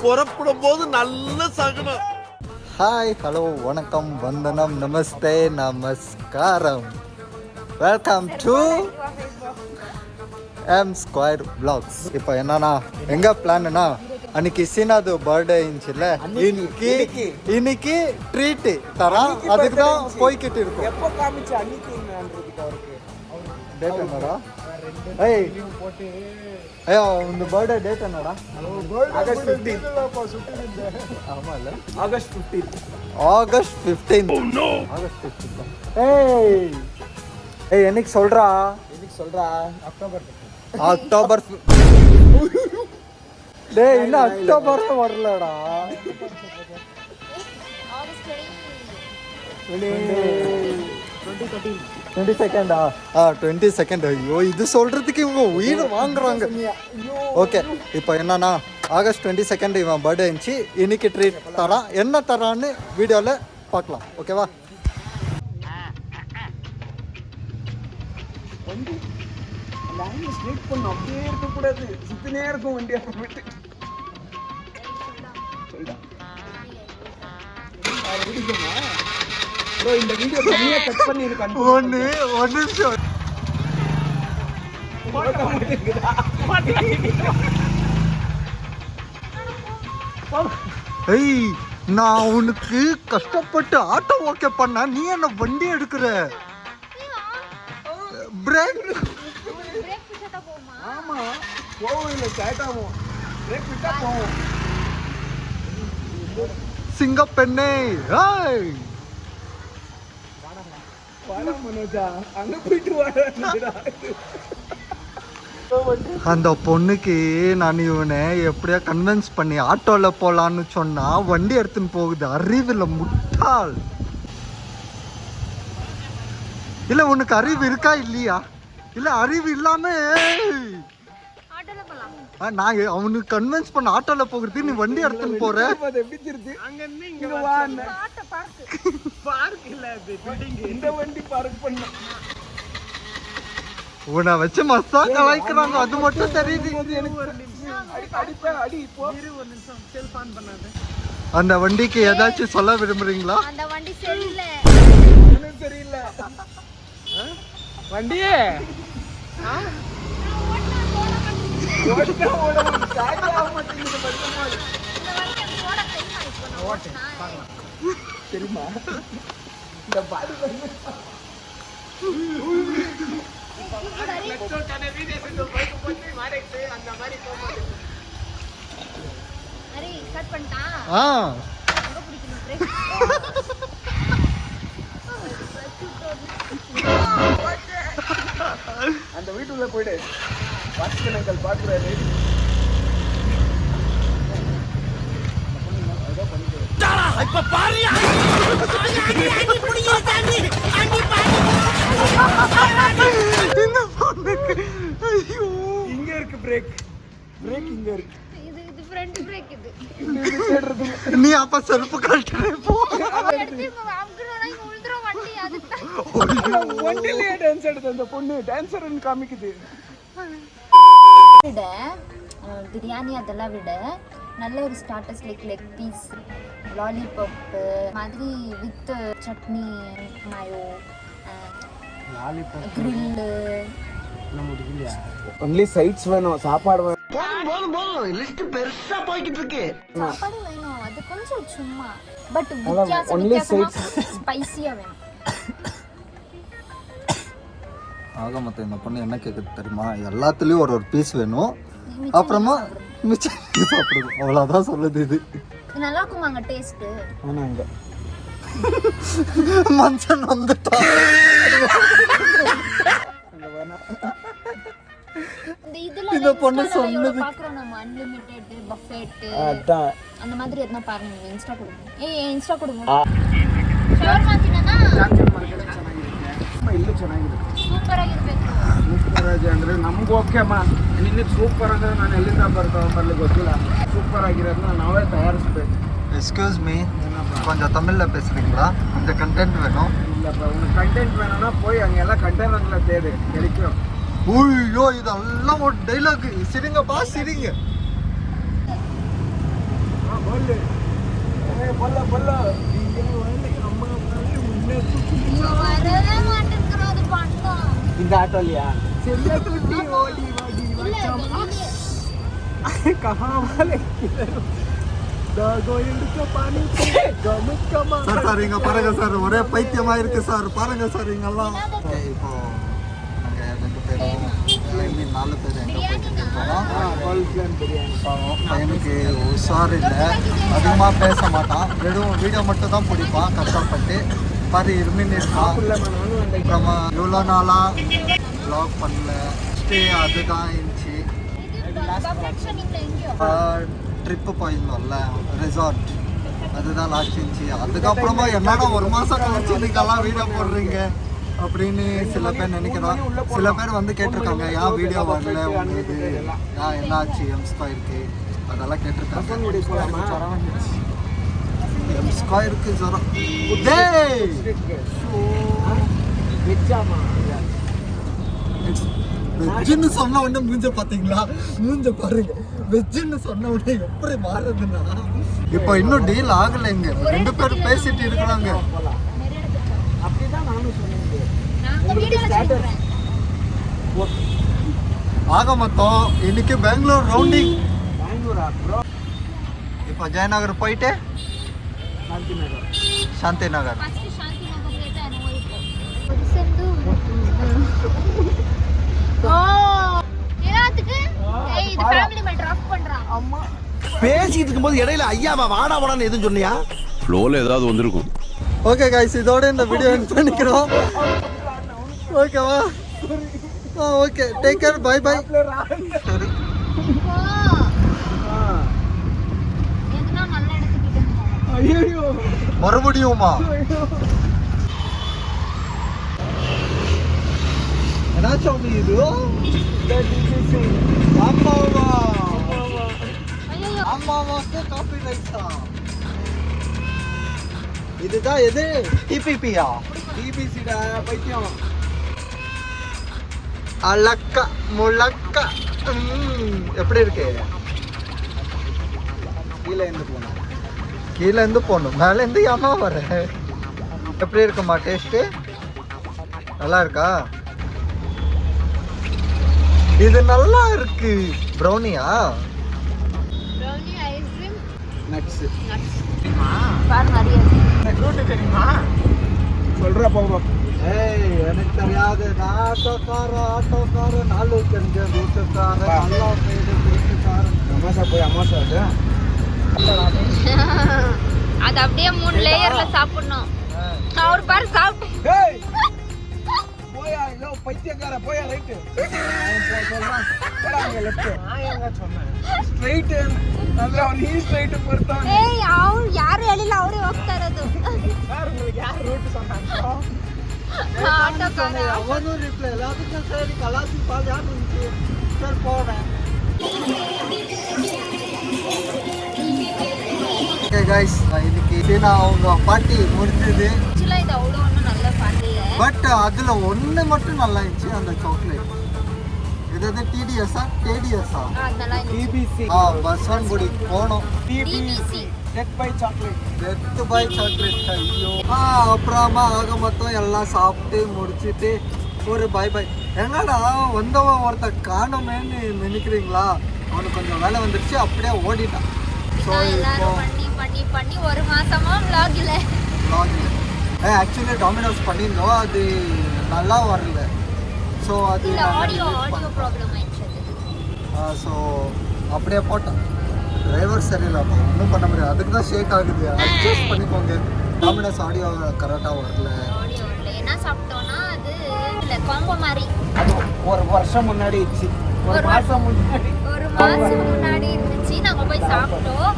புறப்படும் போது நல்ல சகனம். ஹாய், ஹலோ, வணக்கம், வந்தனம், நமஸ்தே, நமஸ்காரம். Welcome to M square vlogs. இப்போ என்னன்னா எங்க பிளான்னா அன்னைக்கு சீனாது பர்த்டே இருந்துச்சுல்ல, இன்னைக்கு ட்ரீட் தரா, அதுக்கு தான் போய்கிட்டு இருக்கும். எப்போ காமிச்சு அன்னைக்கு என்னன்றதுக்கு அவருக்கு டேட் என்னடா? ஏய் ஐயோ, இந்த பர்த்டே டேட் என்னடா? ஆகஸ்ட் 15. ஆமா இல்ல, ஆகஸ்ட் 15. ஆகஸ்ட் 15. ஆகஸ்ட் 15. ஏய் ஏய், என்னைக்கு சொல்றா? இன்னைக்கு சொல்றா அக்டோபர் டேய், இன்னும் அக்டோபர் வரலடா. 22nd. 22nd. ஐயோ, இது சொல்றதுக்கு இவங்க உயிர் வாங்குறாங்க. ஓகே, இப்போ என்னன்னா ஆகஸ்ட் 22 இவன் பர்த்டே இருந்துச்சு. இன்னைக்கு ட்ரீட் தரான். என்ன தரான்னு வீடியோவில் பார்க்கலாம். ஓகேவா? வண்டி லைன்ல ஸ்ட்ரைட் பண்ண அப்படியே இருக்க கூடாது, சுத்தினே இருக்கும் வண்டி. அப்புறமேட்டு சொல்டா ப்ரோ, இந்த வீடியோ தனியா கட் பண்ணி எனக்கு அனுப்பு. ஒரு நிமிஷம். ஏய், நான் உனக்கு கஷ்டப்பட்டு ஆட்டோ ஓகே பண்ணா, நீ என்ன வண்டி எடுக்கிற? பிரேக். ஆமா, போவும் இல்லை, ஸ்டார்ட் ஆகும். பிரேக் விட்டா போவோம். சிங்கப்பெண்ணே, ஏய் வாடா மனோஜா, அங்க போயிட்டு வாடா. அந்த பொண்ணுக்கு நான் இவனை எப்படியா கன்வின்ஸ் பண்ணி ஆட்டோவில் போகலான்னு சொன்னா வண்டி எடுத்துன்னு போகுது. அறிவில் முட்டாள். இல்லை, உனக்கு அறிவு இருக்கா இல்லையா? இல்லை, அறிவு இல்லாம நான் அவனுக்கு கன்வின்ஸ் பண்ண ஆட்டோவில் போகிறது, நீ வண்டி எடுத்துன்னு போற. எப்படி திருத்து இங்க வா. பார்க் இல்ல, இந்த வண்டி பார்க் பண்ண உன்னை வச்சு மஸ்தா கலாய்க்கிறாங்க, அது மட்டும் தெரியுது. அந்த வண்டிக்கு ஏதாச்சும் சொல்ல விரும்புறீங்களா? அந்த வண்டி சரியில்லை. சரியில்லை வண்டியே. தெரியுமா இந்த பாடி அந்த வீட்டுக்குள்ள போயிடு. வாட்ச்மேன் பாக்குறாரு. இப்ப பாரு, இங்க இருக்கு பிரேக். பிரேக் இங்க இருக்கு. இது ஃப்ரண்ட் பிரேக். இது நீ அப்ப செல்ஃப் கழட்டுறே போ. வண்டிலேயே டான்ஸ் எடுத்து அந்த பொண்ணு டான்சர்னு காமிக்குது. விட பிரியாணி அதெல்லாம் விட நல்ல ஒரு starters like leg piece, lollipop மாதிரி with chutney, mayo, grill. Only sides வேணும், சாப்பாடு வேணும். லிஸ்ட் பெருசா போய்கிட்டு இருக்கு. சாப்பாடு வேணும், அது கொஞ்சம் சும்மா. பட் வித்தியாசமா ஸ்பைசியா வேணும். ஆக மொத்தம் இந்த பொண்ணு என்ன கேட்குது தெரியுமா? எல்லாத்துலேயும் ஒரு பீஸ் வேணும், அப்புறமா மிச்சம் சாப்பிடுவோம், அவ்வளோதான் சொல்லுது. இது நல்லா இருக்குமாங்க டேஸ்ட்? ஆனாங்க மனுஷன் வந்துட்டான். இந்த பொண்ணு சொன்னது பாக்குறோம் நம்ம, அன்லிமிட்டெட் பஃபெட் அதான் அந்த மாதிரி எதனா பாருங்க. இன்ஸ்டா கொடுங்க. இன்ஸ்டா கொடுங்க. ஷவர்மா ತಿನ್ನನಾ? ಇಲ್ಲೂ ಚೆನ್ನಾಗಿದೆ. ಸೂಪರ್ ಆಗಿರಬೇಕು. ಸೂಪರ್ ಆಗಿ ಅಂದ್ರೆ ನಮ್ಗೆ ಓಕೆ ಅಮ್ಮ. ನಿನಗೆ ಸೂಪರ್ ಅಂದ್ರೆ ನಾನು ಎಲ್ಲಿಂದ ಬರ್ಲಿ ಗೊತ್ತಿಲ್ಲ. ಸೂಪರ್ ಆಗಿರೋದನ್ನ ನಾವೇ ತಯಾರಿಸ್ಬೇಕು. எக்ஸ்கியூஸ் மீ, கொஞ்சம் தமிழில் பேசுகிறீங்களா? கொஞ்சம் கண்டென்ட் வேணும். இல்லைப்பா, உனக்கு கண்டென்ட் வேணும்னா போய் அங்கே எல்லாம் கண்டெய்னரில் தேடு, கிடைக்கும். ஐயோ இதெல்லாம் ஒரு டைலாக். சிரிங்கப்பா சிரிங்க. வரவே மாட்டேங்கிறது பண்ணோம். இந்த ஆட்டோலியா செல்லக்குட்டி ஓடி ஓடி சார் சார் இங்க பாருங்க சார், ஒரே பைத்தியமா இருக்கு சார். பாருங்க சார் இங்கெல்லாம். இப்போ நாங்க 2 பேரும் 4 பேர் எங்க போயிட்டு இருக்கோம். பையனுக்கு உஷார் இல்லை, அதிகமாக பேச மாட்டான், வெறும் வீடியோ மட்டும் தான் பிடிப்பான் கஷ்டப்பட்டு. பாரு இருமின்னு இருக்கான். அப்புறமா இவ்வளோ நாளாக வ்ளாக் பண்ணல, ஸ்டே அதுதான் இருந்துச்சு. ட்ரிப்பு போயிருந்தோம்ல ரிசார்ட், அதுதான் லாஸ்ட் இருந்துச்சு. அதுக்கப்புறமா என்னடா 1 மாதம் கழிச்சு இதுக்கெல்லாம் வீடியோ போடுறீங்க அப்படின்னு சில பேர் நினைக்கிறோம். சில பேர் வந்து கேட்டிருக்காங்க, ஏன் வீடியோ வரல உங்களுக்கு, ஏன் என்னாச்சு எம் ஸ்கொயருக்கு, அதெல்லாம் கேட்டிருக்காங்க. எம் ஸ்கொயருக்கு ஜரம் வெஜ்ஜுன்னு சொன்ன உடனே மூஞ்ச பார்த்தீங்களா? மூஞ்ச பாருங்க, வெஜ்ஜுன்னு சொன்ன உடனே எப்படி மாறுதுன்னா, இப்போ இன்னும் டீல் ஆகலைங்க. 2 பேரும் பேசிட்டு இருக்கிறாங்க. அப்படிதான் நானும் சொன்னேன். ஆக மொத்தம் இன்னைக்கு பெங்களூர் ரவுண்டிங். பெங்களூரா ப்ரோ? இப்போ ஜெயநகர் போயிட்டு சாந்தி நகர். பேசிட்டு இருக்கும்போது இடையில ஐயாவா வாடா வாடான்னு எதுவும் சொன்னியா? ஃப்ளோல ஏதாவது வந்திருக்கும். ஓகே கைஸ், இதோட இந்த வீடியோ எண்ட் பண்ணிக்கிறோம். ஓகேவா? Okay, take care, bye bye. சரி மறுபடியுமா? என்னாச்சும் இது? ஆமாவா? ஆமாவாக்கு காப்பி ரைட்ஸா? இதுதான் எது? டிபிபியா? டிபிசிடா பைத்தியம். அலக்கா முழக்கா. எப்படி இருக்கு? கீழே இருந்து போனோம். கீழே இருந்து போகணும், மேலே இருந்து ஏமா வர? எப்படி இருக்குமா டேஸ்ட்டு? நல்லா இருக்கா? இது நல்லா இருக்கு. ப்ரௌனியா? நட்ஸ். ஃப்ரூட் தெரியுமா? சொல்ற போவோம். ஏய் எனக்கு தெரியாது. நான் ஆட்டோக்கார 4 தெரிஞ்சேன். ரூட்டுக்கார நல்லா சைடு ரூட்டுக்கார. அமாசா போய் அமாசா அது அப்படியே 3 லேயர்ல சாப்பிடணும். அவர் பாரு சாப்பிட்டு. போயா இல்ல பைத்தியக்கார போயா ரைட். சொல்றான் போறாங்க லெஃப்ட். நான் எங்க சொன்னேன் ஸ்ட்ரைட். நல்லா நீ ஸ்ட்ரைட் போறதான். ஏய் அவர் யாರು ಹೇಳಿಲ್ಲ, ಅವರೇ ಹೋಗ್ತಾ ಇರೋದು. சார் உங்களுக்கு யார் ரூட் சொன்னாங்க? ஆட்டோக்கார அவனும் ரிப்ளை எல்லாத்துக்கும் சரி கலாச்சி பாஜான்னு இருந்துச்சு. சரி போறேன். ஓகே கைஸ், இன்னைக்கு நான் அவங்க பாட்டி முடிஞ்சது. ஆக்சுவலா இது அவ்வளோ ஒன்றும் நல்ல பாட்டில்ல. பட் அதுல ஒண்ணு மட்டும் நல்லா இருந்துச்சு, அந்த சாக்லேட். இது டிடிஎஸ்ஸா டேடிஎஸ்ஸா? அதெல்லாம் டிபிசி. பஸ்வான்குடி போனோம். DBC death by chocolate. Death by chocolate. ஐயோ. அப்புறமா ஆக மொத்தம் எல்லாம் சாப்பிட்டு முடிச்சுட்டு ஒரு பை பை. என்னடா வந்தவன் ஒருத்த காணோமேன்னு நினைக்கிறீங்களா? அவனுக்கு கொஞ்சம் வேலை வந்துருச்சு, அப்படியே ஓடிட்டான். ஸோ எல்லாரும் பண்ணி 1 மாசமா vlog இல்ல. ஆக்சுவலி டாமினோஸ் பண்ணியிருந்தோம், அது நல்லா வரல. ஸோ அது இல்ல ஆடியோ ப்ராப்ளம் ஆயிடுச்சு. ஸோ அப்படியே போட்டோம். டிரைவர் சரியில்லைப்பா, ஒன்றும் பண்ண முடியாது. அதுக்கு தான் ஷேக் ஆகுது. அட்ஜஸ்ட் பண்ணிக்கோங்க. டாமினோஸ் ஆடியோ கரெக்டாக வரல. ஆடியோ வரல. என்ன சாப்பிட்டோம்னா அது இல்ல காம்போ மாதிரி. அது 1 வருஷம் முன்னாடி இருந்துச்சு. 1 மாசம் முன்னாடி. 1 மாசம் முன்னாடி இருந்துச்சு. நாங்க போய் சாப்பிட்டோம்,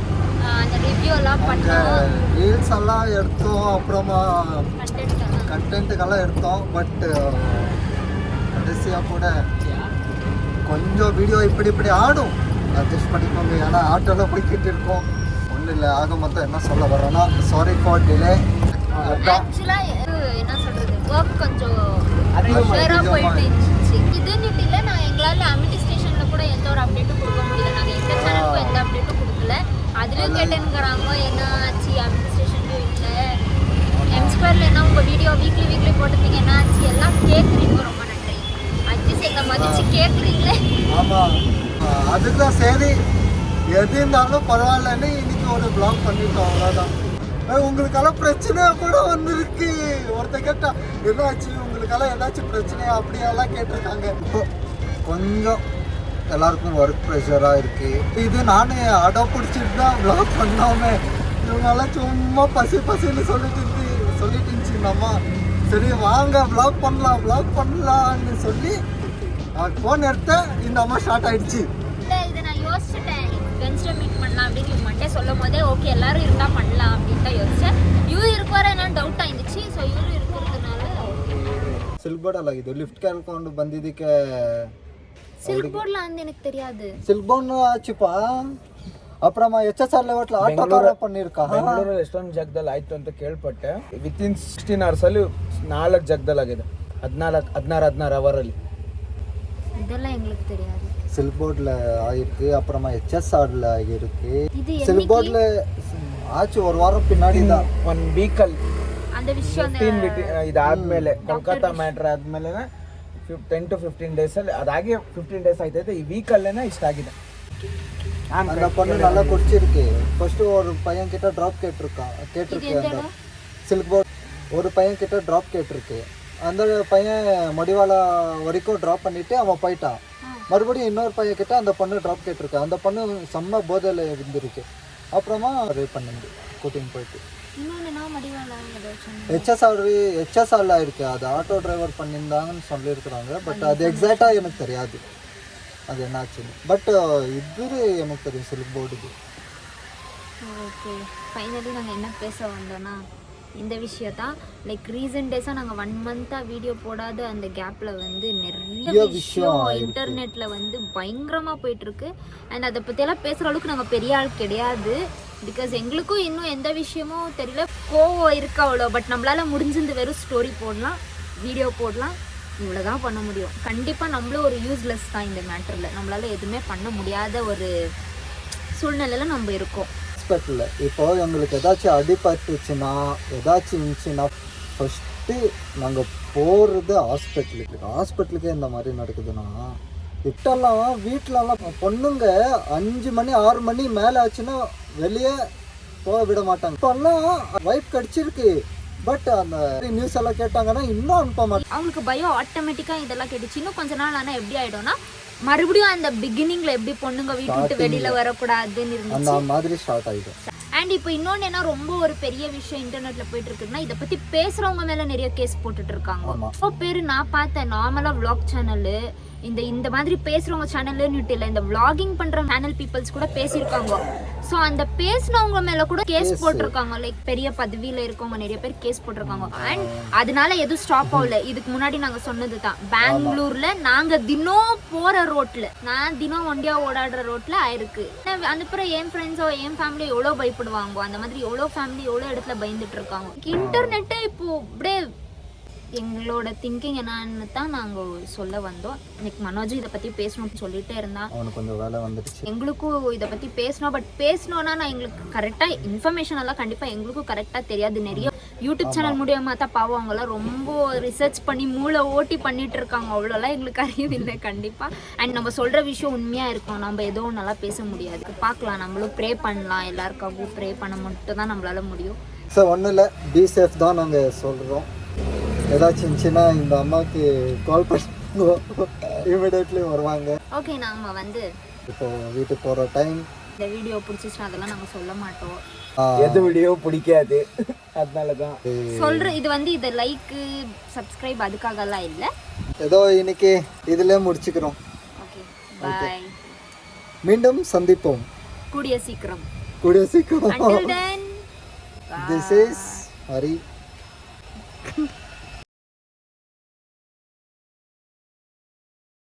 அந்த ரிவ்யூ எல்லாம் பண்ணோம், ரீல்ஸ் எல்லாம் எடுத்தோம், அப்புறமா கண்டென்ட் கண்டென்ட்டுக்கெல்லாம் எடுத்தோம். பட் கடைசியாக கூட கொஞ்சம் வீடியோ இப்படி ஆடும். அட்ஜஸ்ட் பண்ணிக்கோங்க. ஏன்னா ஆட்டோவில் போய்கிட்டு இருக்கோம். ஒன்றும் இல்லை. ஆக மொத்தம் என்ன சொல்ல வரோன்னா, சாரி ஃபார் டிலே. ஆக்சுவலா என்ன சொல்றது, ஒர்க் கொஞ்சம் அதிகமா போயிட்டு இருந்துச்சு. இதுன்னு இல்லை, நான் எங்களால் அமிட்டி ஸ்டேஷனில் கூட எந்த ஒரு அப்டேட்டும் கொடுக்க முடியல. நாங்கள் எந்த சேனலுக்கும் எந்த அப்டேட்டும் கொடுக்கல. அதுலேயும் கேட்டேனுங்கிறாங்க என்ன ஆச்சு அமிட்டி ஸ்டேஷன்லையும் இல்லை, எம்ஸ்கொயரில் என்ன உங்கள் வீடியோ வீக்லி போட்டிருந்தீங்க என்ன ஆச்சு எல்லாம் கேட்குறீங்க. ரொம்ப நன்றி. அட்லீஸ்ட் எங்களை மதிச்சு கேட்குறீங்களே. ஆமாம், அதுதான் சரி, எது இருந்தாலும் பரவாயில்லன்னு இன்னைக்கு ஒரு ப்ளாக் பண்ணிட்டோம், அவ்வளோதான். உங்களுக்கெல்லாம் பிரச்சனையா கூட வந்திருக்கு. ஒருத்தர் கேட்டா என்னாச்சு உங்களுக்கெல்லாம் ஏதாச்சும் பிரச்சனையா அப்படியெல்லாம் கேட்டிருக்காங்க. இப்போ கொஞ்சம் எல்லாருக்கும் ஒர்க் ப்ரெஷராக இருக்குது. இது நானே அடம் பிடிச்சிட்டு தான் ப்ளாக் பண்ணாம இவங்கெல்லாம் சும்மா பசின்னு சொல்லிட்டு இருந்துச்சுங்கம்மா. சரி வாங்க ப்ளாக் பண்ணலாம்னு சொல்லி ஃபோன் எடுத்தேன், இந்த அம்மா ஸ்டார்ட் ஆயிடுச்சு. இல்லை இதை நான் யோசிச்சுட்டேன், வென்ஸ்டே மீட் பண்ணலாம் அப்படின்னு இவங்க மண்டே சொல்லும் போதே ஓகே எல்லாரும் இருந்தால் பண்ணலாம் அப்படின்னு தான் யோசிச்சேன். இவரு இருக்குவார என்னன்னு டவுட் ஆயிடுச்சு. ஸோ இவரு இருக்கிறதுனால ಸಿಲ್ಕ್ ಬೋರ್ಡ್ ಅಲ್ಲ ಇದು ಲಿಫ್ಟ್ ಕೇಳ್ಕೊಂಡು ಬಂದಿದ್ದಕ್ಕೆ. ಸಿಲ್ಕ್ ಬೋರ್ಡ್ಲ ಅಂದ್ எனக்கு தெரியாது. ಸಿಲ್ಕ್ ಬೋರ್ಡ್ ಆಚುಪಾ ಅப்புறமா HSR ಲೆವೆಲ್ ಆಟೋ ತರ பண்ணிருக்கா. ಬೆಂಗಳೂರಲ್ಲಿ ಎಷ್ಟೊಂದು ಜಾಗದಲ್ಲಿ ಆಯ್ತು ಅಂತ ಕೇಳ್ಪಟ್ಟೆ. ವಿತಿನ್ 16 hours ಅಲ್ಲಿ 4 ಜಾಗದಲ್ಲಿ ಆಗಿದೆ. 16 ಅವರಲ್ಲಿ. இதெல்லாம் எங்களுக்கு தெரியாது. சில்க் போர்ட்ல ஆயிருக்கு, அப்புறமா HSRல ஆயிருக்கு. சில்க் போர்ட்ல ஆச்சு ஒரு வாரம் பின்னாடி தான். 1 ವೀಕಲ್ அந்த விஷயம் ಇದಾದ್ಮೇಲೆ ಕೋಲ್ಕತ್ತಾ ಮ್ಯಾಟ್ರ್ ಆದ್ಮೇಲೆ 10 to 15 days ಅಲ್ಲಿ ಅದಾಗಿ 15 days ಆಯ್ತೈತೆ. ಈ ವೀಕಲ್ಲೇನೆ ಇಷ್ಟ ಆಗಿದೆ. அந்த பொண்ணு நல்லா குடிச்சிருக்கு. ஃபர்ஸ்ட் ஒரு பையன் கிட்ட டிராப் கேட்டிருக்கு அந்த சில்க் போர்ட். ஒரு பையன் கிட்ட டிராப் கேட்டிருக்கு. அந்த பையன் மடிவாளா வரைக்கும் ட்ராப் பண்ணிட்டு அவன் போயிட்டான். மறுபடியும் இன்னொரு பையன் கிட்ட அந்த பொண்ணு ட்ராப் கேட்டிருக்கு. அந்த பொண்ணு செம்ம போதையில் இருந்திருக்கு. அப்புறமா ரேப் பண்ணிருந்து கூட்டின்னு போயிட்டு ஹெச்எஸ்ஆர்ல இருக்கு. அது ஆட்டோ டிரைவர் பண்ணியிருந்தாங்கன்னு சொல்லியிருக்கிறாங்க. பட் அது எக்ஸாக்டாக எனக்கு தெரியாது அது என்னாச்சுன்னு. பட் இது எனக்கு தெரியும் சில்க் போர்டுக்கு. ஓகே, ஃபைனலி நாங்கள் என்ன பேச வந்தோன்னா இந்த விஷயத்தான். லைக் ரீசன்ட் டேஸாக நாங்கள் 1 month-ஆக வீடியோ போடாத அந்த கேப்பில் வந்து நிறைய விஷயம் இன்டர்நெட்டில் வந்து பயங்கரமாக போயிட்டுருக்கு. அண்ட் அதை பற்றியெல்லாம் பேசுகிற அளவுக்கு நாங்கள் பெரிய ஆள் கிடையாது. பிகாஸ் எங்களுக்கும் இன்னும் எந்த விஷயமும் தெரியல, கோவம் இருக்கு அவ்வளோ. பட் நம்மளால் முடிஞ்சிருந்து வெறும் ஸ்டோரி போடலாம், வீடியோ போடலாம், இவ்வளோதான் பண்ண முடியும். கண்டிப்பாக நம்மளும் ஒரு யூஸ்லெஸ் தான் இந்த மேட்டரில். நம்மளால் எதுவுமே பண்ண முடியாத ஒரு சூழ்நிலையில் நம்ம இருக்கோம். ஹாஸ்பிட்டலில் இப்போ எங்களுக்கு ஏதாச்சும் அடிபட்டுச்சுன்னா ஏதாச்சும் இருந்துச்சுன்னா ஃபஸ்ட்டு நாங்கள் போகிறது ஹாஸ்பிட்டலுக்கே இந்த மாதிரி நடக்குதுன்னா. இப்பெல்லாம் வீட்டிலலாம் பொண்ணுங்க 5 மணி 6 மணி மேலே ஆச்சுன்னா வெளியே போக விட மாட்டாங்க. இப்போல்லாம் வைப் கடிச்சிருக்கு. பட் அந்த நியூஸ் எல்லாம் கேட்டாங்கன்னா இன்னும் அனுப்ப மாட்டாங்க. அவங்களுக்கு பயம் ஆட்டோமேட்டிக்காக இதெல்லாம் கேட்டுச்சு. இன்னும் கொஞ்ச நாள் ஆனால் எப்படி ஆகிடும்னா மறுபடியும் அந்த பிகினிங்ல எப்படி பொண்ணுங்க வீட்டு விட்டு வெளியில வரக்கூடாதுன்னு இருந்துச்சு, அந்த மாதிரி ஸ்டார்ட் ஆயிடும். அண்ட் இப்போ இன்னொன்று என்ன ரொம்ப ஒரு பெரிய விஷயம் இன்டர்நெட்ல போயிட்டு இருக்குன்னா, இதை பத்தி பேசுறவங்க மேல நிறைய கேஸ் போட்டுட்டு இருக்காங்க. ரொம்ப பேர் நான் பார்த்தேன் நார்மலா விளாக் சேனலு இந்த மாதிரி பேசுறவங்க சேனல்னு இல்லை, இந்த விளாகிங் பண்ற சேனல் பீப்புள்ஸ் கூட பேசியிருக்காங்க. ஸோ அந்த பேசினவங்க மேல கூட கேஸ் போட்டிருக்காங்க. லைக் பெரிய பதவியில இருக்கவங்க நிறைய பேர் கேஸ் போட்டிருக்காங்க. அண்ட் அதனால எதுவும் ஸ்டாப் ஆகல. இதுக்கு முன்னாடி நாங்க சொன்னது தான், பெங்களூர்ல நாங்க தினம் போற ரோட்ல, நான் தினம் ஒண்டியா ஓடாடுற ரோட்ல ஆயிருக்கு. அந்த பிறகு என் ஃப்ரெண்ட்ஸோ என் ஃபேமிலி எவ்வளோ பயப்படுவாங்க, அந்த மாதிரி எவ்வளோ ஃபேமிலி எவ்வளோ இடத்துல பயந்துட்டு இருக்காங்க. இன்டர்நெட்டை இப்போ அப்படியே எங்களோட திங்கிங் என்னன்னு தான் நாங்கள் சொல்ல வந்தோம். இன்னைக்கு மனோஜ் இதை பற்றி பேசணும்னு சொல்லிட்டே இருந்தான். அவனுக்கு கொஞ்சம் வேலை வந்துடுச்சு. எங்களுக்கும் இதை பற்றி பேசணும். பட் பேசணும்னா நான் எங்களுக்கு கரெக்டாக இன்ஃபர்மேஷன் எல்லாம் கண்டிப்பாக எங்களுக்கும் கரெக்டாக தெரியாது. நிறைய யூடியூப் சேனல் மூலியமாக தான் பாவம் அவங்களாம் ரொம்ப ரிசர்ச் பண்ணி மூளை ஓட்டி பண்ணிட்டு இருக்காங்க. அவ்வளோலாம் எங்களுக்கு அறிவில்லை கண்டிப்பாக. அண்ட் நம்ம சொல்கிற விஷயம் உண்மையாக இருக்கும், நம்ம எதுவும் நல்லா பேச முடியாது. பார்க்கலாம், நம்மளும் ப்ரே பண்ணலாம், எல்லாருக்காகவும் ப்ரே பண்ண மட்டும் தான் நம்மளால முடியும். சார் ஒன்றும் இல்லை, பி சேஃப் தான் நாங்கள் சொல்கிறோம். ஏதாச்சும் இருந்துச்சுன்னா இந்த அம்மாவுக்கு கால் பண்ணுவோம், இமிடியேட்லி வருவாங்க. ஓகே, நாம் வந்து இப்போ வீட்டுக்கு போகிற டைம். இந்த வீடியோ பிடிச்சிச்சுன்னா அதெல்லாம் நாங்கள் சொல்ல மாட்டோம். எது வீடியோ பிடிக்காது, அதனால தான் சொல்கிறேன். இது வந்து இது லைக்கு சப்ஸ்கிரைப் அதுக்காகலாம் இல்லை. ஏதோ இன்னைக்கு இதிலே முடிச்சுக்கிறோம். ஓகே, பாய். மீண்டும் சந்திப்போம் கூடிய சீக்கிரம். Until then, this is Hari.